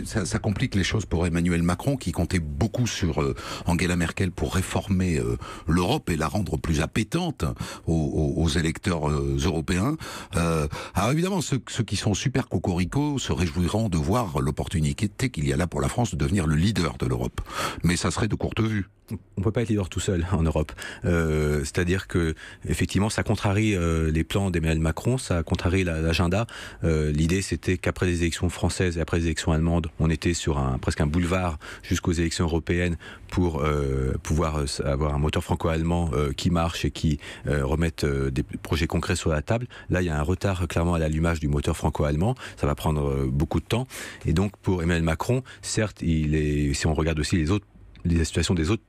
ça complique les choses pour Emmanuel Macron, qui comptait beaucoup sur Angela Merkel pour réformer l'Europe et la rendre plus appétante aux électeurs européens. Alors évidemment, ceux qui sont super cocorico se réjouiront de voir l'opportunité qu'il y a là pour la France de devenir le leader de l'Europe. Mais ça serait de courte vue. On peut pas être leader tout seul en Europe. C'est-à-dire que effectivement, ça contrarie les plans d'Emmanuel Macron, ça contrarie l'agenda. L'idée, c'était qu'après les élections françaises et après les élections allemandes, on était sur presque un boulevard jusqu'aux élections européennes pour pouvoir avoir un moteur franco-allemand qui marche et qui remette des projets concrets sur la table. Là, il y a un retard clairement à l'allumage du moteur franco-allemand. Ça va prendre beaucoup de temps. Et donc, pour Emmanuel Macron, certes, si on regarde aussi les situations des autres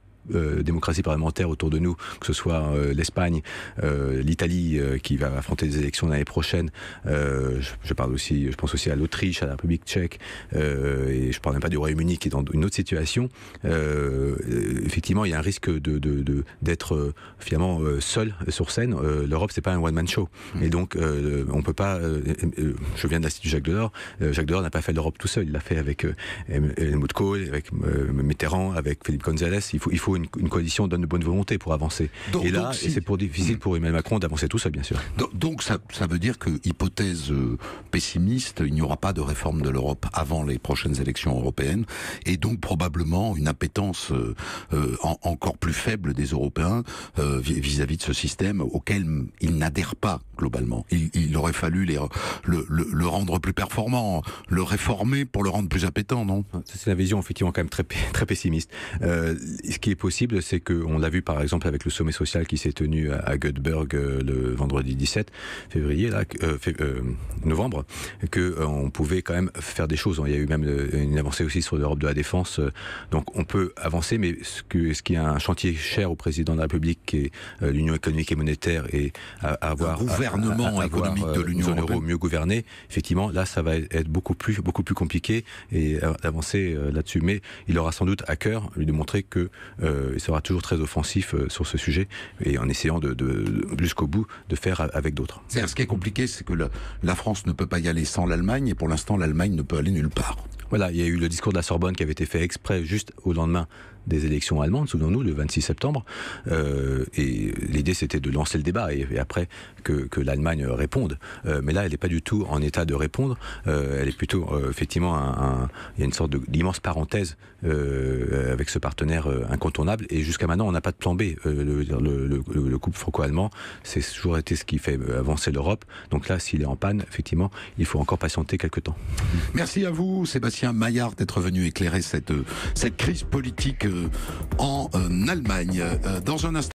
démocratie parlementaire autour de nous, que ce soit l'Espagne, l'Italie qui va affronter des élections l'année prochaine. Je pense aussi à l'Autriche, à la République tchèque, et je parle même pas du Royaume-Uni qui est dans une autre situation. Effectivement, il y a un risque d'être finalement seul sur scène. L'Europe, c'est pas un one-man show, et donc on peut pas. Je viens de l'Institut Jacques Delors. Jacques Delors n'a pas fait l'Europe tout seul. Il l'a fait avec Helmut Kohl, avec Mitterrand, avec Philippe González. Il faut une coalition donne de bonne volonté pour avancer. C'est difficile pour Emmanuel Macron d'avancer tout seul, bien sûr. Donc ça veut dire que, hypothèse pessimiste, il n'y aura pas de réforme de l'Europe avant les prochaines élections européennes, et donc probablement une appétence encore plus faible des Européens vis-à-vis de ce système auquel ils n'adhèrent pas globalement. Il aurait fallu le rendre plus performant, le réformer pour le rendre plus appétant, non? C'est la vision effectivement quand même très pessimiste. Ce qui est possible, c'est qu'on l'a vu par exemple avec le sommet social qui s'est tenu à Göteborg le vendredi 17 novembre, qu'on pouvait quand même faire des choses. Il y a eu même une avancée aussi sur l'Europe de la défense. Donc on peut avancer, mais ce qui est un chantier cher au président de la République, qui est l'Union économique et monétaire, et avoir un gouvernement économique de l'Union européenne mieux gouverné, effectivement, là ça va être beaucoup plus compliqué et d'avancer là-dessus. Mais il aura sans doute à cœur de montrer que il sera toujours très offensif sur ce sujet, et en essayant jusqu'au bout de faire avec d'autres. Ce qui est compliqué, c'est que la France ne peut pas y aller sans l'Allemagne, et pour l'instant l'Allemagne ne peut aller nulle part. Voilà, il y a eu le discours de la Sorbonne qui avait été fait exprès juste au lendemain des élections allemandes, souvenons-nous, le 26 septembre. Et l'idée, c'était de lancer le débat et après que l'Allemagne réponde. Mais là, elle n'est pas du tout en état de répondre. Elle est plutôt, effectivement, il y a une sorte d'immense parenthèse avec ce partenaire incontournable. Et jusqu'à maintenant, on n'a pas de plan B. Le couple franco-allemand, c'est toujours été ce qui fait avancer l'Europe. Donc là, s'il est en panne, effectivement, il faut encore patienter quelques temps. Merci à vous, Sébastien Maillard, d'être venu éclairer cette crise politique en Allemagne. Dans un instant.